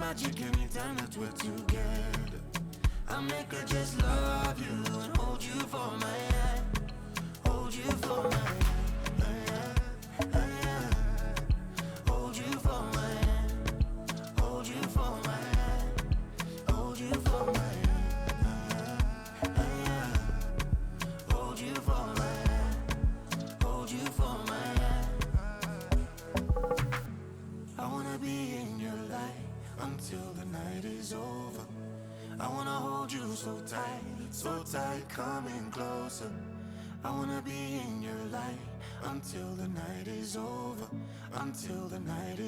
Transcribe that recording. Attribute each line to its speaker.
Speaker 1: magic anytime that we're together. I make her just love you and hold you for my hand, hold you for my hand, hold you for my hand, hold you for my hand, hold you for my hand, hold you for my hand, hold you for my hand. I wanna be in your light until the night is over. I wanna hold you so tight, coming closer. I wanna be in your light until the night is over, until the night is